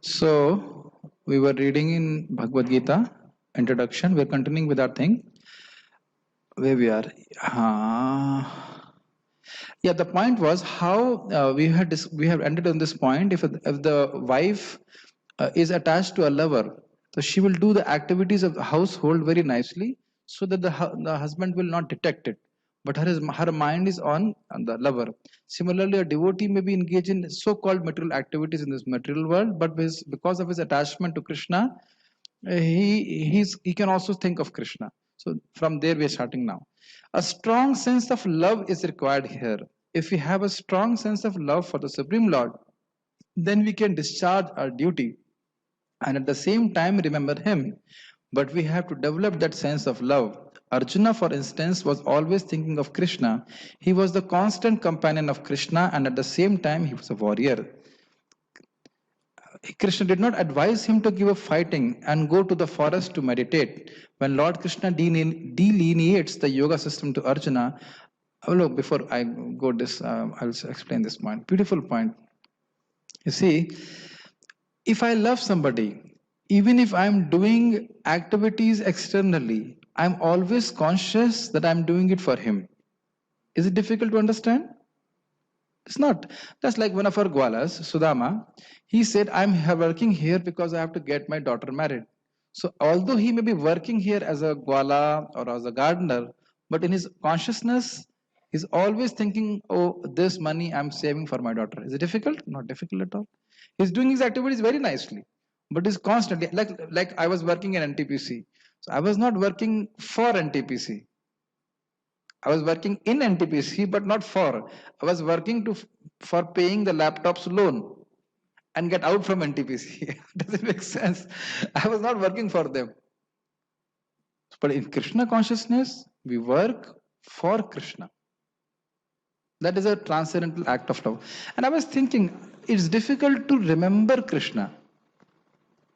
So, we were reading in Bhagavad Gita, introduction. We're continuing with our thing. Where we are. Yeah, the point was how we have ended on this point. If the wife is attached to a lover, so she will do the activities of the household very nicely, so that the husband will not detect it. But her mind is on the lover. Similarly, a devotee may be engaged in so-called material activities in this material world, but because of his attachment to Krishna, he can also think of Krishna. So from there we are starting now. A strong sense of love is required here. If we have a strong sense of love for the Supreme Lord, then we can discharge our duty and at the same time remember him. But we have to develop that sense of love. Arjuna, for instance, was always thinking of Krishna. He was the constant companion of Krishna, and at the same time, he was a warrior. Krishna did not advise him to give up fighting and go to the forest to meditate. When Lord Krishna delineates the yoga system to Arjuna, oh, look, before I go this, I'll explain this point. Beautiful point. You see, if I love somebody, even if I'm doing activities externally, I'm always conscious that I'm doing it for him. Is it difficult to understand? It's not. That's like one of our Gwalas, Sudama. He said, I'm working here because I have to get my daughter married. So, although he may be working here as a Gwala or as a gardener, but in his consciousness, he's always thinking, oh, this money I'm saving for my daughter. Is it difficult? Not difficult at all. He's doing his activities very nicely, but he's constantly, like I was working in NTPC. So, I was not working for NTPC. I was working in NTPC, but not for. I was working for paying the laptop's loan and get out from NTPC. Does it make sense? I was not working for them. But in Krishna consciousness, we work for Krishna. That is a transcendental act of love. And I was thinking, it's difficult to remember Krishna.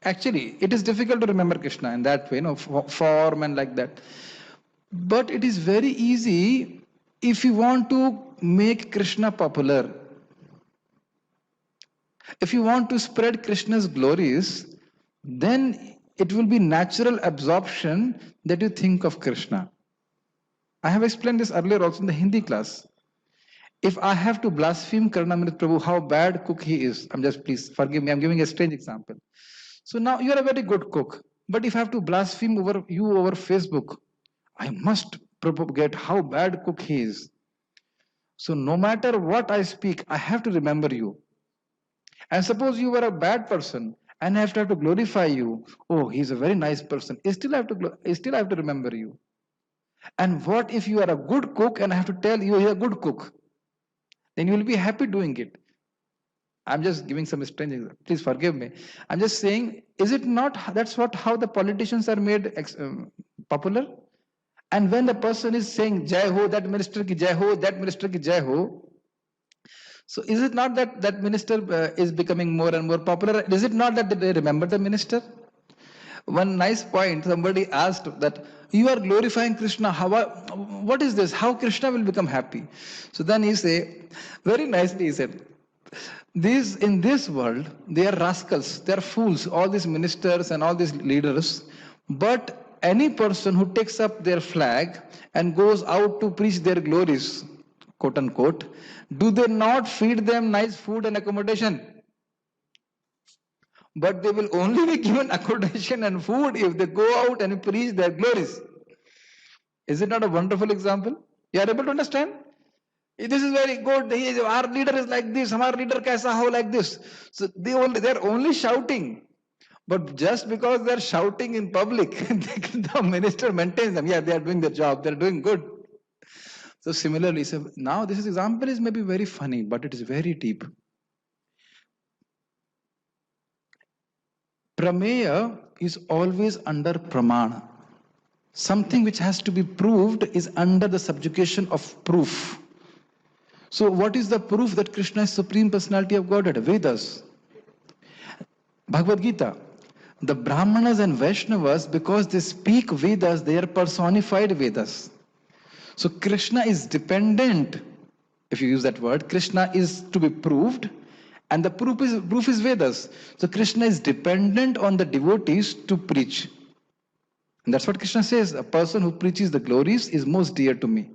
Actually, it is difficult to remember Krishna in that way, form and like that. But it is very easy if you want to make Krishna popular. If you want to spread Krishna's glories, then it will be natural absorption that you think of Krishna. I have explained this earlier also in the Hindi class. If I have to blaspheme Karnamrit Prabhu, how bad cook he is, please forgive me, I'm giving a strange example. So now you are a very good cook, but if I have to blaspheme over Facebook, I must propagate how bad cook he is. So no matter what I speak, I have to remember you. And suppose you were a bad person and I have to glorify you. Oh, he's a very nice person. I still have to remember you. And what if you are a good cook and I have to tell you you're a good cook? Then you will be happy doing it. I'm just giving some strange example. Please forgive me. I'm just saying, is it not how the politicians are made popular? And when the person is saying Jai Ho, that minister ki Jai Ho, that minister ki Jai Ho, so is it not that minister is becoming more and more popular? Is it not that they remember the minister? One nice point, somebody asked that you are glorifying Krishna. What is this? How Krishna will become happy? So then he said, very nicely he said, in this world, they are rascals, they are fools, all these ministers and all these leaders. But any person who takes up their flag and goes out to preach their glories, quote unquote, do they not feed them nice food and accommodation? But they will only be given accommodation and food if they go out and preach their glories. Is it not a wonderful example? You are able to understand? This is very good. Our leader is like this. Our leader kaisa ho like this. So they're only shouting. But just because they're shouting in public, the minister maintains them. Yeah, they are doing their job. They're doing good. So similarly, now this example is maybe very funny, but it is very deep. Prameya is always under pramana. Something which has to be proved is under the subjugation of proof. So what is the proof that Krishna is Supreme Personality of Godhead? Vedas. Bhagavad Gita. The Brahmanas and Vaishnavas, because they speak Vedas, they are personified Vedas. So Krishna is dependent, if you use that word, Krishna is to be proved, And the proof is Vedas. So Krishna is dependent on the devotees to preach. And that's what Krishna says. A person who preaches the glories is most dear to me.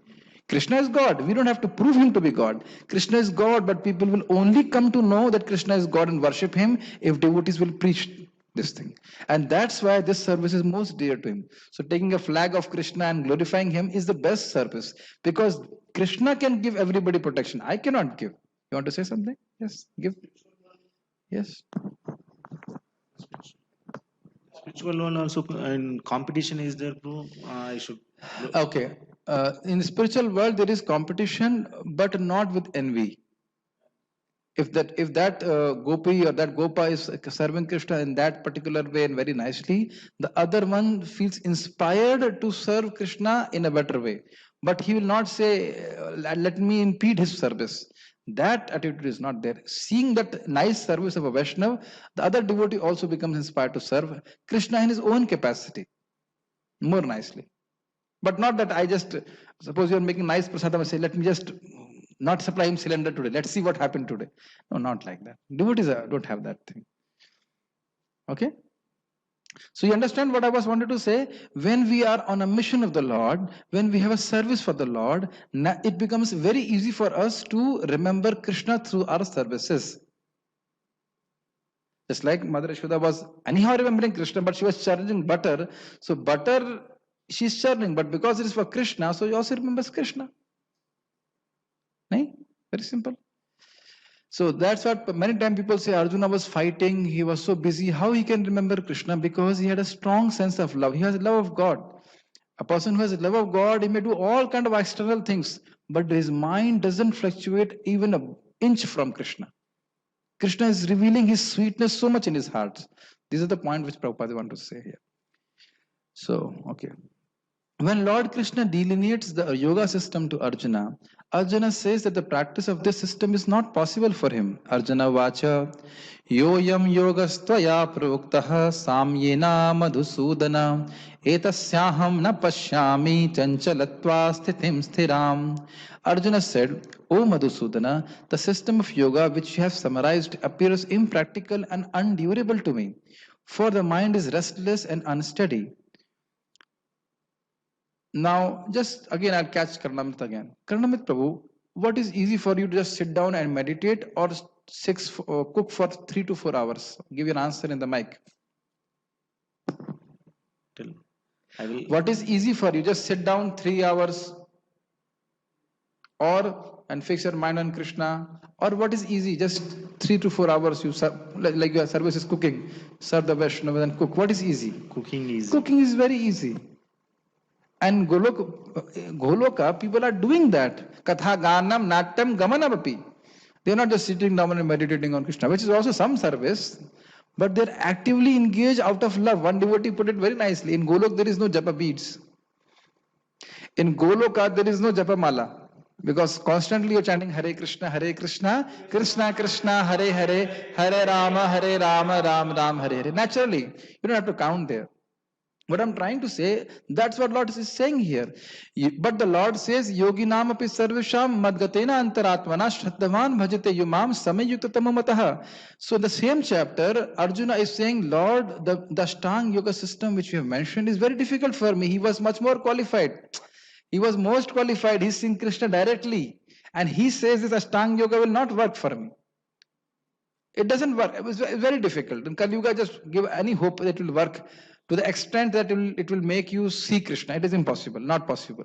Krishna is God. We don't have to prove him to be God. Krishna is God, but people will only come to know that Krishna is God and worship him if devotees will preach this thing. And that's why this service is most dear to him. So taking a flag of Krishna and glorifying him is the best service, because Krishna can give everybody protection. I cannot give. You want to say something? Yes, give. Yes. Spiritual one also, and competition is there, bro. I should. Okay. In the spiritual world, there is competition, but not with envy. If that gopi or that gopa is serving Krishna in that particular way and very nicely, the other one feels inspired to serve Krishna in a better way. But he will not say, "Let me impede his service." That attitude is not there. Seeing that nice service of a Vaishnava, the other devotee also becomes inspired to serve Krishna in his own capacity more nicely. But not that I just, suppose you're making nice prasadam and say, let me just not supply him cylinder today. Let's see what happened today. No, not like that. Devotees don't have that thing. Okay? So you understand what I was wanted to say? When we are on a mission of the Lord, when we have a service for the Lord, it becomes very easy for us to remember Krishna through our services. Just like Mother Yashoda was anyhow remembering Krishna, but she was churning butter. So butter, she's churning, but because it is for Krishna, so she also remembers Krishna. Right? Very simple. So that's what many times people say Arjuna was fighting, he was so busy. How he can remember Krishna? Because he had a strong sense of love. He has a love of God. A person who has a love of God, he may do all kind of external things, but his mind doesn't fluctuate even an inch from Krishna. Krishna is revealing his sweetness so much in his heart. These are the point which Prabhupada want to say here. So, okay. When Lord Krishna delineates the yoga system to Arjuna, Arjuna says that the practice of this system is not possible for him. Arjuna vacha, yoyam yogastvaya pravuktaha samyena madhusudana etasyaham na pashyami chanchalatva sthithim sthiram. Arjuna said, O Madhusudana, the system of yoga which you have summarized appears impractical and undurable to me, for the mind is restless and unsteady. Now, just again, I'll catch Karnamrit again. Karnamrit Prabhu, what is easy for you to just sit down and meditate, or cook for 3 to 4 hours? Give your answer in the mic. What is easy for you? Just sit down 3 hours, and fix your mind on Krishna. Or what is easy? Just 3 to 4 hours you serve, like your service is cooking. Serve the Vaishnava and cook. What is easy? Cooking is. Cooking is very easy. And Goloka, people are doing that. Katha, Ganam, Natyam, Gamanamapi. They are not just sitting down and meditating on Krishna, which is also some service, but they are actively engaged out of love. One devotee put it very nicely. In Golok, there is no japa beads. In Goloka, there is no japa mala. Because constantly you're chanting Hare Krishna, Krishna Krishna, Hare Hare, Hare Rama, Ram Ram, Hare Hare. Naturally, you don't have to count there. What I'm trying to say, that's what Lord is saying here. But the Lord says, Yoginam api sarvisham madgatena antaratmana shraddhavan bhajate yumam samayuktatamamataha. So the same chapter, Arjuna is saying, Lord, the Ashtanga yoga system which you have mentioned is very difficult for me. He was much more qualified. He was most qualified. He's seeing Krishna directly. And he says this Ashtanga yoga will not work for me. It doesn't work. It was very difficult. In Kali Yuga, just give any hope that it will work to the extent that it will make you see Krishna. It is impossible, not possible.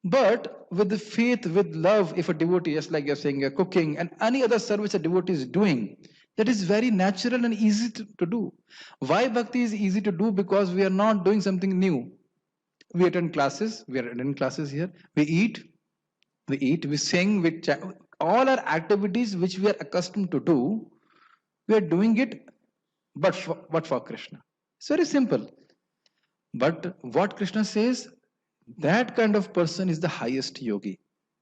But with the faith, with love, if a devotee, just like you're saying, you're cooking, and any other service a devotee is doing, that is very natural and easy to do. Why bhakti is easy to do? Because we are not doing something new. We attend classes, we are attending classes here, we eat, we sing, all our activities which we are accustomed to do, we are doing it, but for Krishna. It's very simple. But what Krishna says, that kind of person is the highest yogi.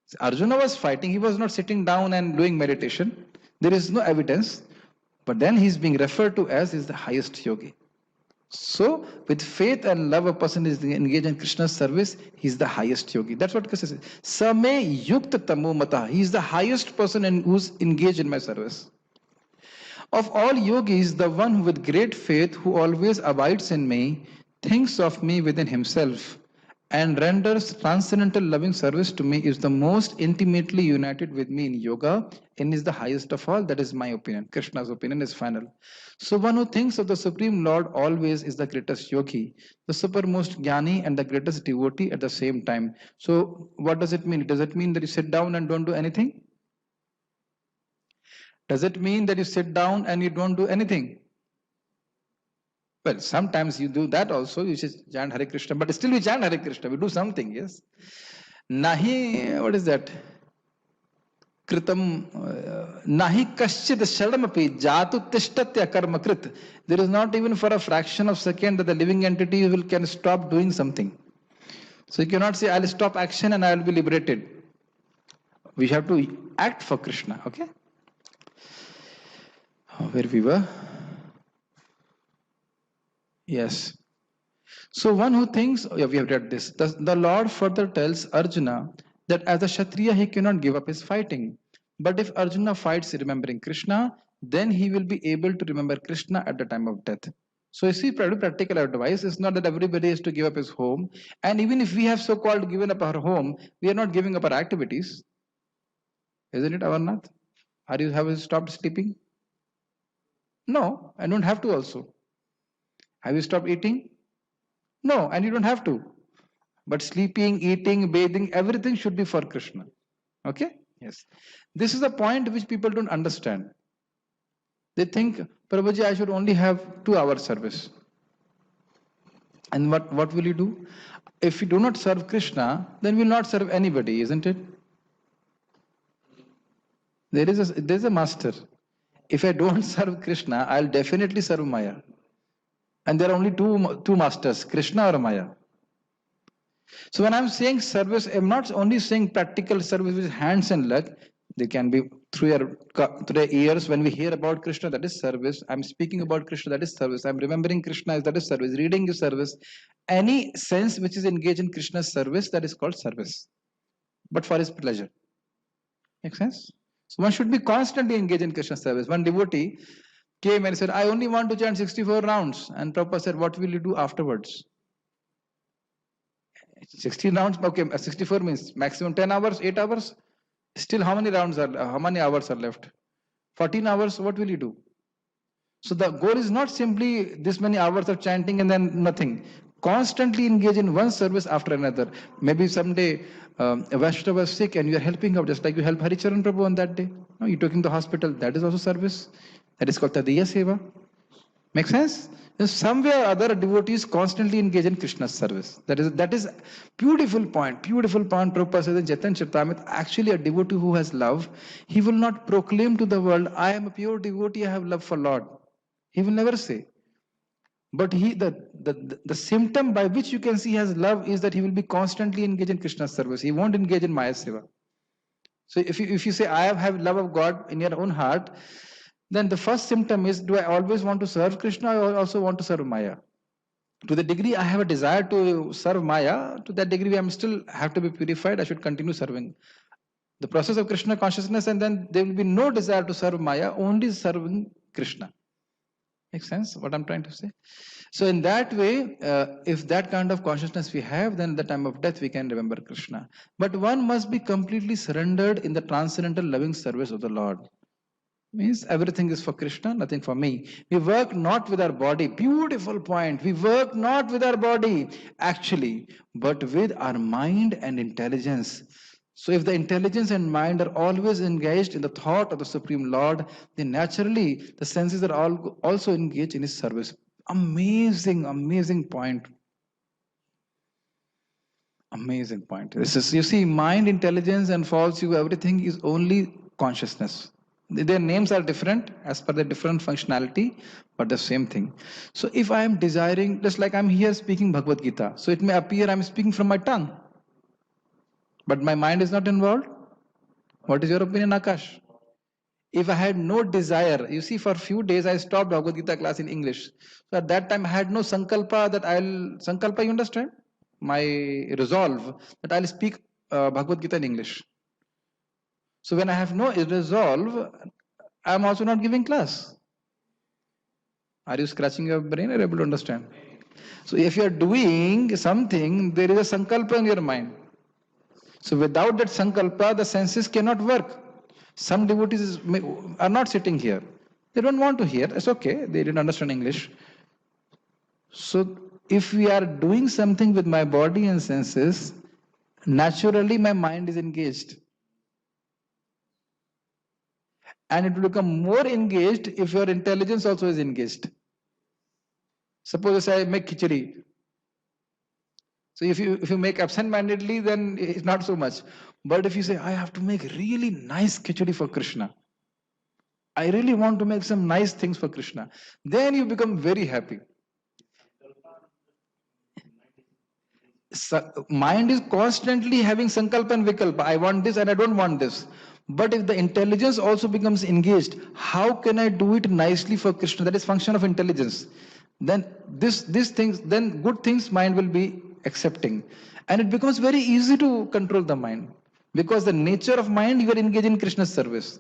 So Arjuna was fighting, he was not sitting down and doing meditation. There is no evidence, but then he's being referred to as is the highest yogi. So, with faith and love, a person is engaged in Krishna's service, he is the highest yogi. That's what Krishna says. Same yukta tamu mata. He is the highest person who's engaged in my service. Of all yogis, the one with great faith who always abides in me, thinks of me within himself, and renders transcendental loving service to me is the most intimately united with me in yoga and is the highest of all. That is my opinion. Krishna's opinion is final. So one who thinks of the Supreme Lord always is the greatest yogi, the supermost jnani and the greatest devotee at the same time. So what does it mean? Does it mean that you sit down and don't do anything? Does it mean that you sit down and you don't do anything? Well, sometimes you do that also, you just chant Hare Krishna, but still we chant Hare Krishna, we do something, yes. Nahi, what is that? Kritam, nahi kaschid shadamapi jatu tishtatya karma krit. There is not even for a fraction of second that the living entity can stop doing something. So you cannot say, I'll stop action and I will be liberated. We have to act for Krishna, okay? Where we were? Yes. So one who thinks, oh yeah, we have read this. The Lord further tells Arjuna that as a Kshatriya he cannot give up his fighting. But if Arjuna fights remembering Krishna, then he will be able to remember Krishna at the time of death. So you see, practical advice is not that everybody has to give up his home. And even if we have so-called given up our home, we are not giving up our activities. Isn't it, Amarnath? Have you stopped sleeping? No, I don't have to also. Have you stopped eating? No, and you don't have to. But sleeping, eating, bathing, everything should be for Krishna. Okay? Yes. This is a point which people don't understand. They think, Prabhuji, I should only have 2 hours service. And what will you do? If you do not serve Krishna, then we will not serve anybody, isn't it? There is a master. If I don't serve Krishna, I'll definitely serve Maya. And there are only two masters, Krishna or Maya. So when I'm saying service, I'm not only saying practical service with hands and leg. They can be through your ears. When we hear about Krishna, that is service. I'm speaking about Krishna, that is service. I'm remembering Krishna, that is service. Reading is service. Any sense which is engaged in Krishna's service, that is called service. But for his pleasure. Make sense? So one should be constantly engaged in Krishna's service. One devotee came and said, I only want to chant 64 rounds. And Prabhupada said, what will you do afterwards? 16 rounds, okay, 64 means maximum 10 hours, 8 hours. Still, how many hours are left? 14 hours, what will you do? So the goal is not simply this many hours of chanting and then nothing. Constantly engage in one service after another. Maybe someday a Vaishnava was sick and you are helping out, just like you help Haricharan Prabhu on that day. No, you took him to the hospital, that is also service. That is called Tadiya Seva. Make sense? Somewhere or other, devotees constantly engage in Krishna's service. That is beautiful point. Beautiful point. Prabhupada says in Chaitanya Charitamrita, actually a devotee who has love, he will not proclaim to the world, I am a pure devotee, I have love for Lord. He will never say. But the symptom by which you can see he has love is that he will be constantly engaged in Krishna's service. He won't engage in Maya Seva. So if you say, I have love of God in your own heart, then the first symptom is, do I always want to serve Krishna or also want to serve Maya? To the degree I have a desire to serve Maya, to that degree I still have to be purified, I should continue serving. The process of Krishna consciousness, and then there will be no desire to serve Maya, only serving Krishna. Makes sense what I'm trying to say? So in that way, if that kind of consciousness we have, then at the time of death we can remember Krishna. But one must be completely surrendered in the transcendental loving service of the Lord. Means everything is for Krishna, nothing for me. We work not with our body. Beautiful point. We work not with our body, actually, but with our mind and intelligence. So if the intelligence and mind are always engaged in the thought of the Supreme Lord, then naturally the senses are also engaged in His service. Amazing, amazing point. Amazing point. This is, you see, mind, intelligence, and false ego, everything is only consciousness. Their names are different as per the different functionality, but the same thing. So if I am desiring, just like I'm here speaking Bhagavad Gita, so it may appear I'm speaking from my tongue, but my mind is not involved. What is your opinion, Akash? If I had no desire, you see, for a few days I stopped Bhagavad Gita class in English. So at that time I had no sankalpa that sankalpa, you understand? My resolve that I'll speak Bhagavad Gita in English. So when I have no resolve, I'm also not giving class. Are you scratching your brain or able to understand? So if you are doing something, there is a sankalpa in your mind. So without that sankalpa, the senses cannot work. Some devotees are not sitting here. They don't want to hear. It's okay. They didn't understand English. So if we are doing something with my body and senses, naturally my mind is engaged. And it will become more engaged if your intelligence also is engaged. Suppose I make khichdi. So if you make absent-mindedly, then it's not so much. But if you say, I have to make really nice khichdi for Krishna, I really want to make some nice things for Krishna, then you become very happy. Mind is constantly having sankalpa and vikalpa. I want this and I don't want this. But if the intelligence also becomes engaged, how can I do it nicely for Krishna? That is function of intelligence. Then these things, then good things mind will be accepting. And it becomes very easy to control the mind. Because the nature of mind, you are engaged in Krishna's service.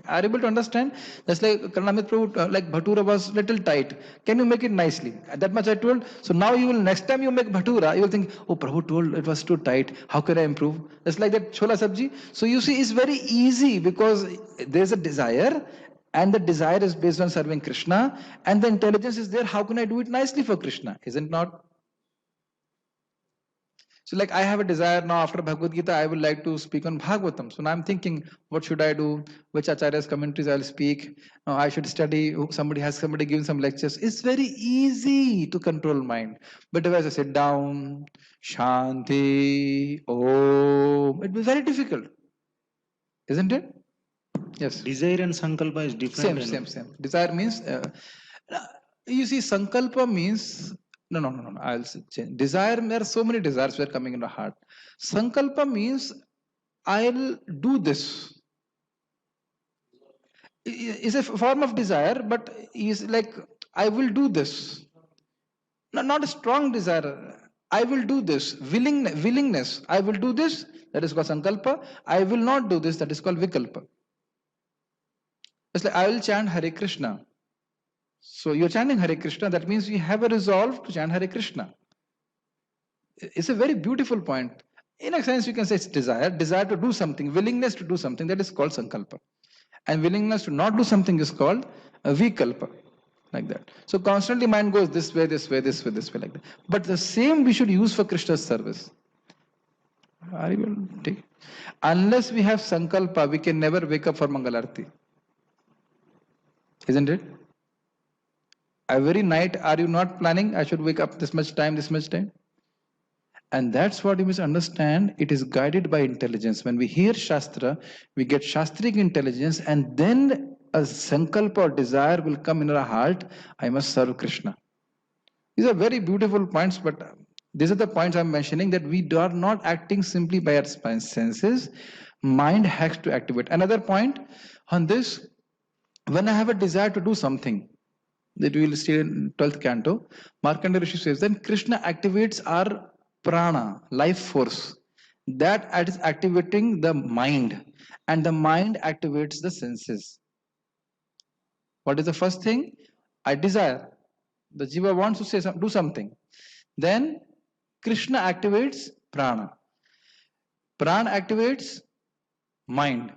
Are you able to understand? That's like Karnamit Prabhu, like Bhatura was little tight. Can you make it nicely? That much I told. So now you will, next time you make Bhatura, you will think, oh, Prabhu told it was too tight. How can I improve? That's like that Chola Sabji. So you see, it's very easy because there's a desire and the desire is based on serving Krishna and the intelligence is there. How can I do it nicely for Krishna? Isn't not? So like I have a desire now after Bhagavad Gita, I would like to speak on Bhagavatam. So now I'm thinking, what should I do? Which Acharya's commentaries I'll speak? No, I should study. Somebody giving some lectures. It's very easy to control mind. But if I sit down, Shanti, Om, it will be very difficult. Isn't it? Yes. Desire and sankalpa is different. Same. Desire means, you see, sankalpa means, no. I'll change. Desire, there are so many desires were coming in the heart. Sankalpa means, I'll do this. Is a form of desire, but is like, I will do this. No, not a strong desire. I will do this. Willingness. I will do this. That is called sankalpa. I will not do this. That is called vikalpa. It's like I will chant Hare Krishna. So you're chanting Hare Krishna, that means you have a resolve to chant Hare Krishna. It's a very beautiful point. In a sense, you can say it's desire to do something, willingness to do something, that is called sankalpa. And willingness to not do something is called a vikalpa, like that. So constantly mind goes this way, like that. But the same we should use for Krishna's service. Are you able to take? Unless we have sankalpa, we can never wake up for Mangalarti. Isn't it? Every night, are you not planning, I should wake up this much time? And that's what you must understand. It is guided by intelligence. When we hear Shastra, we get Shastric intelligence, and then a sankalpa or desire will come in our heart, I must serve Krishna. These are very beautiful points, but these are the points I'm mentioning, that we are not acting simply by our senses. Mind has to activate. Another point on this, when I have a desire to do something, that we will see in 12th canto, Markandeya Rishi says, then Krishna activates our prana, life force. That is activating the mind, and the mind activates the senses. What is the first thing? I desire. The jiva wants to do something. Then Krishna activates prana. Prana activates mind,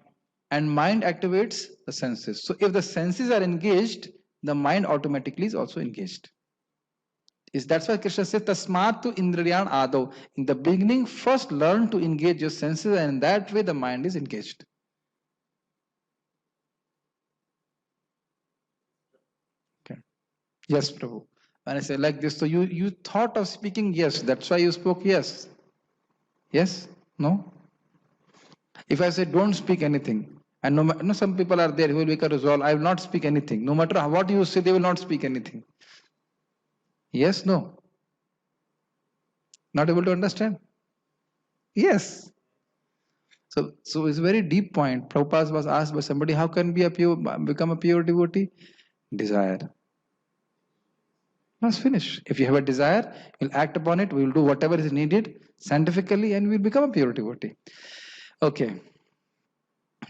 and mind activates the senses. So if the senses are engaged, the mind automatically is also engaged. That's why Krishna says, Tasmatu Indriyan Ado. In the beginning, first learn to engage your senses, and in that way the mind is engaged. Okay. Yes, Prabhu. When I say like this, so you thought of speaking yes, that's why you spoke yes. Yes? No? If I say don't speak anything, and some people are there who will make a resolve, I will not speak anything. No matter what you say, they will not speak anything. Yes, no? Not able to understand? Yes. So it's a very deep point. Prabhupada was asked by somebody, how can become a pure devotee? Desire. Let's finish. If you have a desire, you'll act upon it, we will do whatever is needed scientifically, and we'll become a pure devotee. Okay.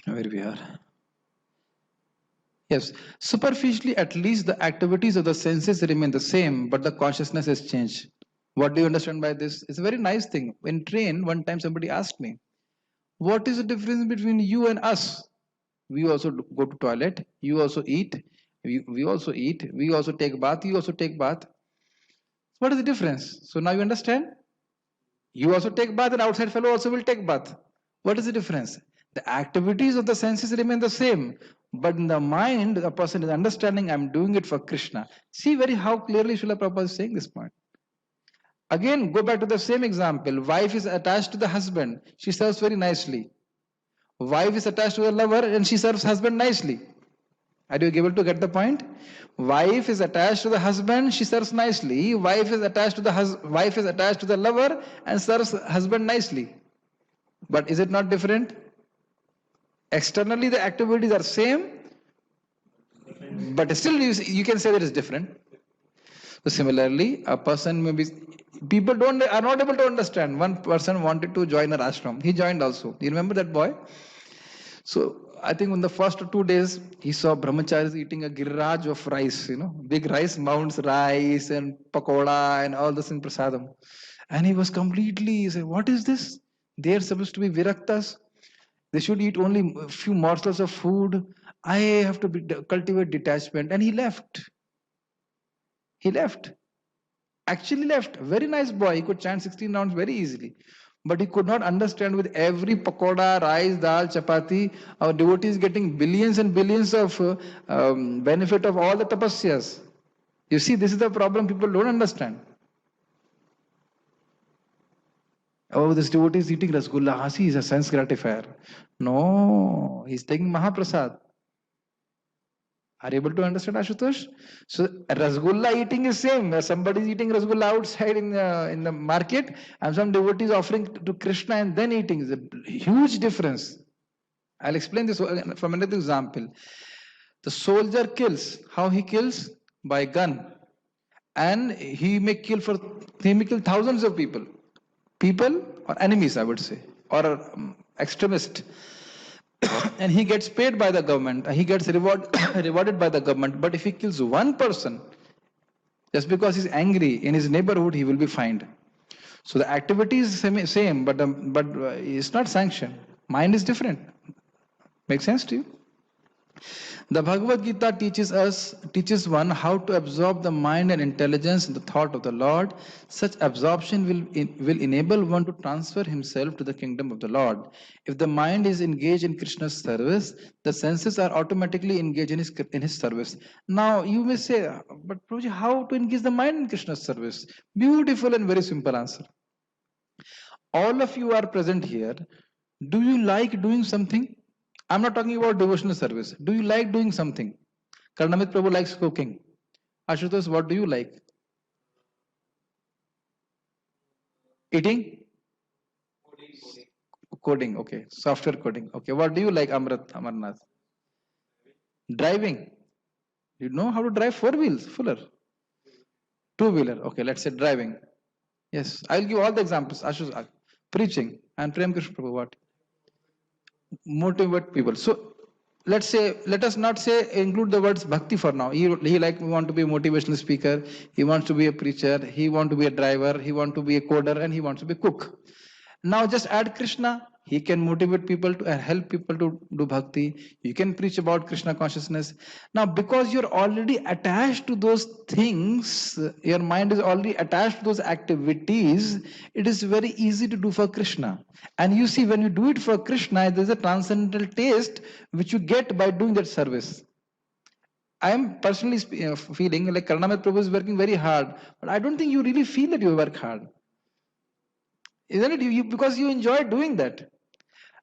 Where we are. Yes, superficially, at least the activities of the senses remain the same, but the consciousness has changed. What do you understand by this? It's a very nice thing. In train, one time somebody asked me, "What is the difference between you and us? We also go to toilet. You also eat. We also eat. We also take bath. You also take bath. What is the difference?" So now you understand. You also take bath, and outside fellow also will take bath. What is the difference? The activities of the senses remain the same, but in the mind, the person is understanding, I'm doing it for Krishna. See very how clearly Srila Prabhupada is saying this point. Again, go back to the same example. Wife is attached to the husband. She serves very nicely. Wife is attached to the lover and she serves husband nicely. Are you able to get the point? Wife is attached to the husband, she serves nicely. Wife is attached to the lover and serves husband nicely. But is it not different? Externally, the activities are same, but still you can say that it's different. So similarly, a person may be, people are not able to understand. One person wanted to join an ashram. He joined also. You remember that boy? So I think in the first 2 days, he saw brahmacharis eating a giriraj of rice, big rice mounds, rice and pakoda and all this in prasadam. And he was completely, he said, what is this? They are supposed to be viraktas. They should eat only a few morsels of food. I have to cultivate detachment. And he left. He left. Actually left. Very nice boy. He could chant 16 rounds very easily. But he could not understand with every pakoda, rice, dal, chapati, our devotees getting billions and billions of benefit of all the tapasyas. You see, this is the problem people don't understand. Oh, this devotee is eating rasgulla. See, he's a sense gratifier. No, he's taking Mahaprasad. Are you able to understand, Ashutosh? So rasgulla eating is same. Somebody is eating rasgulla outside in the market, and some devotees offering to Krishna and then eating. Is a huge difference. I'll explain this from another example. The soldier kills. How he kills? By gun, and he may kill thousands of people. People or enemies, I would say, or extremist. And he gets paid by the government, he gets rewarded by the government. But if he kills one person, just because he's angry in his neighborhood, he will be fined. So the activity is same, but it's not sanctioned. Mind is different. Make sense to you? The Bhagavad Gita teaches one how to absorb the mind and intelligence in the thought of the Lord. Such absorption will enable one to transfer himself to the kingdom of the Lord. If the mind is engaged in Krishna's service, the senses are automatically engaged in his service. Now you may say, but Prabhuji, how to engage the mind in Krishna's service? Beautiful and very simple answer. All of you are present here. Do you like doing something? I'm not talking about devotional service. Do you like doing something? Karnamit Prabhu likes cooking. Ashutosh, what do you like? Eating? Coding, okay. Software coding. Okay. What do you like, Amarnath? Driving. You know how to drive 4 wheels, Fuller? 2-wheeler. Okay, let's say driving. Yes, I'll give all the examples. Ashutosh, preaching. And Prem Krishna Prabhu, what? Motivate people. So let us not say include the words bhakti for now. He want to be a motivational speaker, he wants to be a preacher, he want to be a driver, he want to be a coder, and he wants to be a cook. Now just add Krishna. He can motivate people to and help people to do bhakti. You can preach about Krishna consciousness. Now, because you're already attached to those things, your mind is already attached to those activities, it is very easy to do for Krishna. And you see, when you do it for Krishna, there's a transcendental taste which you get by doing that service. I am personally feeling like Karnamit Prabhu is working very hard, but I don't think you really feel that you work hard. Isn't it? Because you enjoy doing that.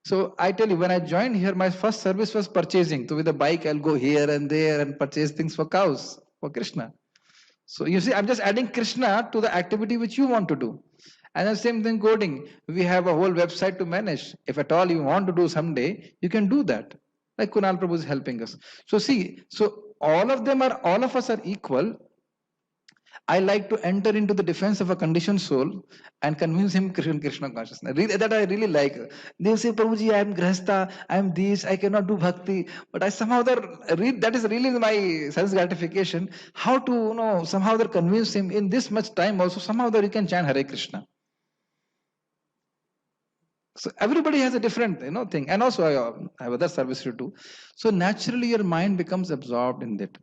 So I tell you, when I joined here, my first service was purchasing. So with a bike, I'll go here and there and purchase things for cows, for Krishna. So you see, I'm just adding Krishna to the activity which you want to do. And the same thing coding. We have a whole website to manage. If at all you want to do someday, you can do that. Like Kunal Prabhu is helping us. So see, so all of us are equal. I like to enter into the defense of a conditioned soul and convince him Krishna consciousness. That I really like. They say, Prabhuji, I am grahastha, I am this, I cannot do bhakti. But I somehow that is really my self gratification. How to somehow convince him in this much time also somehow you can chant Hare Krishna. So everybody has a different thing, and also I have other service to do. So naturally your mind becomes absorbed in that.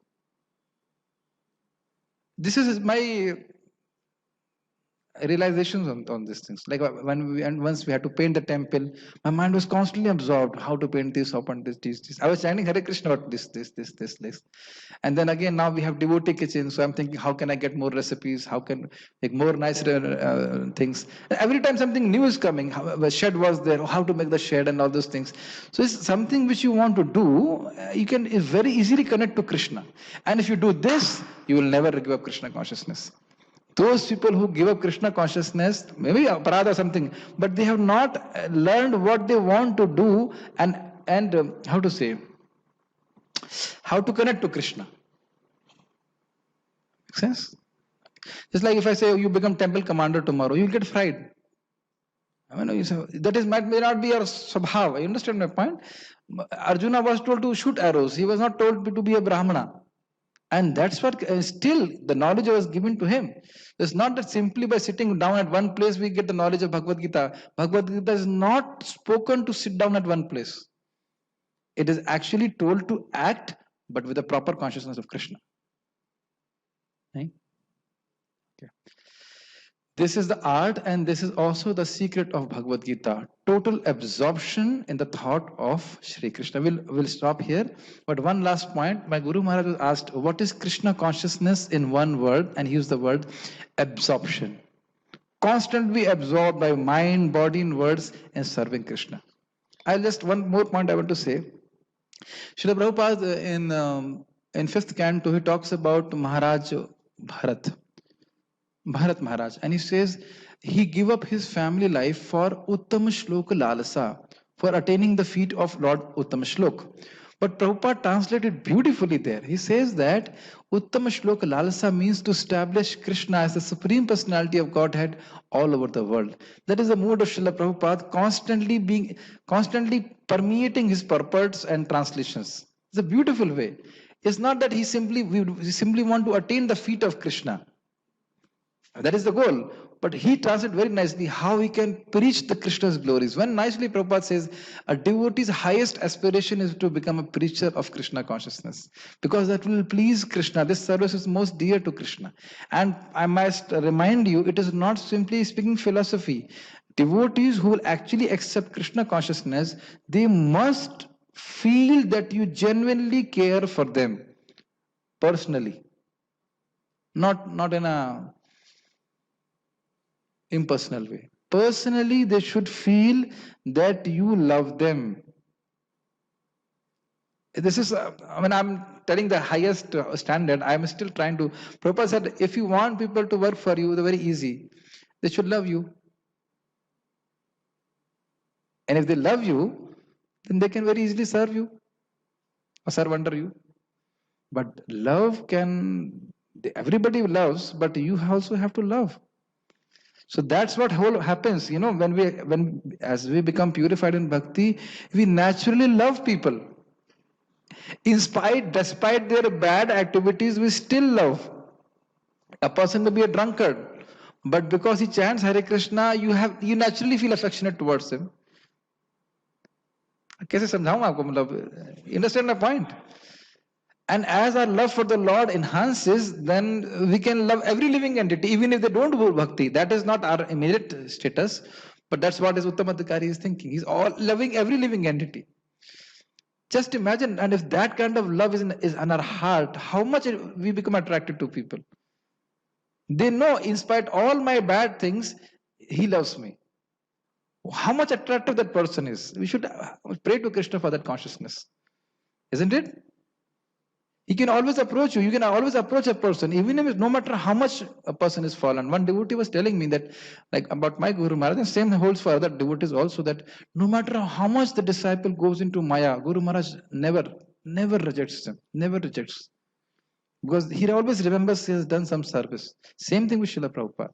This is my realizations on these things. Like once we had to paint the temple, my mind was constantly absorbed. How to paint this, how to paint this. I was chanting Hare Krishna about this. And then again, now we have devotee kitchen. So I'm thinking, how can I get more recipes? How can make more nice things? And every time something new is coming, the shed was there, how to make the shed and all those things. So it's something which you want to do. You can very easily connect to Krishna. And if you do this, you will never give up Krishna consciousness. Those people who give up Krishna consciousness, maybe aparadha or something, but they have not learned what they want to do and how to connect to Krishna. Make sense? Just like if I say you become temple commander tomorrow, you'll get fried. I mean, that may not be your swabhav. You understand my point? Arjuna was told to shoot arrows. He was not told to be a Brahmana. And that's what still the knowledge was given to him. It's not that simply by sitting down at one place we get the knowledge of Bhagavad Gita. Bhagavad Gita is not spoken to sit down at one place. It is actually told to act, but with a proper consciousness of Krishna. Right? Okay. This is the art, and this is also the secret of Bhagavad Gita. Total absorption in the thought of Shri Krishna. We'll stop here. But one last point. My Guru Maharaj was asked, what is Krishna consciousness in one word? And he used the word absorption. Constantly absorbed by mind, body, and words in serving Krishna. One more point I want to say. Srila Prabhupada in 5th canto, he talks about Maharaj Bharat Maharaj, and he says he gave up his family life for Uttama Shloka Lalasa, for attaining the feet of Lord Uttama Shlok. But Prabhupada translated beautifully there. He says that Uttama Shloka Lalasa means to establish Krishna as the Supreme Personality of Godhead all over the world. That is the mood of Srila Prabhupada, constantly permeating his purports and translations. It's a beautiful way. It's not that we simply want to attain the feet of Krishna. That is the goal. But he translates very nicely how we can preach the Krishna's glories. When nicely Prabhupada says, a devotee's highest aspiration is to become a preacher of Krishna consciousness. Because that will please Krishna. This service is most dear to Krishna. And I must remind you, it is not simply speaking philosophy. Devotees who will actually accept Krishna consciousness, they must feel that you genuinely care for them personally. Not in a impersonal way. Personally, they should feel that you love them. This is, I'm telling the highest standard. I'm still trying to. Prabhupada said, if you want people to work for you, they're very easy. They should love you. And if they love you, then they can very easily serve you or serve under you. But love everybody loves, but you also have to love. So that's what happens, when as we become purified in bhakti, we naturally love people. Despite their bad activities, we still love. A person may be a drunkard, but because he chants Hare Krishna, you naturally feel affectionate towards him. कैसे समझाऊं आपको, मतलब, understand my point? And as our love for the Lord enhances, then we can love every living entity, even if they don't do bhakti. That is not our immediate status, but that's what his Uttamadhikari is thinking. He's all loving every living entity. Just imagine, and if that kind of love is in our heart, how much we become attracted to people. They know, in spite of all my bad things, he loves me. How much attractive that person is. We should pray to Krishna for that consciousness. Isn't it? He can always approach you. You can always approach a person, even if no matter how much a person is fallen. One devotee was telling me that, like about my Guru Maharaj, and same holds for other devotees also, that no matter how much the disciple goes into Maya, Guru Maharaj never rejects them, never rejects. because he always remembers he has done some service. Same thing with Srila Prabhupada.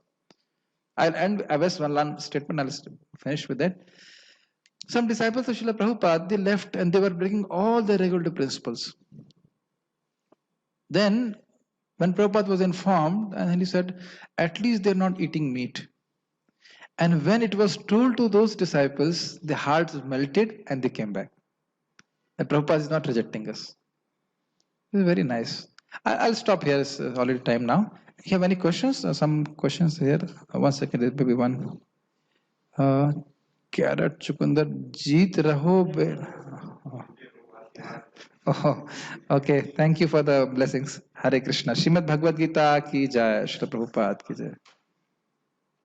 I'll end with one statement, I'll finish with that. Some disciples of Srila Prabhupada, they left and they were breaking all the regulative principles. Then, when Prabhupada was informed, and he said, at least they're not eating meat. And when it was told to those disciples, their hearts melted and they came back. And Prabhupada is not rejecting us. It's very nice. I'll stop here. It's already time now. You have any questions? Some questions here. 1 second, there may be one. Carrot Chukundar, Jeet Raho. Oh, okay. Thank you for the blessings. Hare Krishna. Shrimad Bhagavad Gita ki jai. Shri Prabhupada ki jai.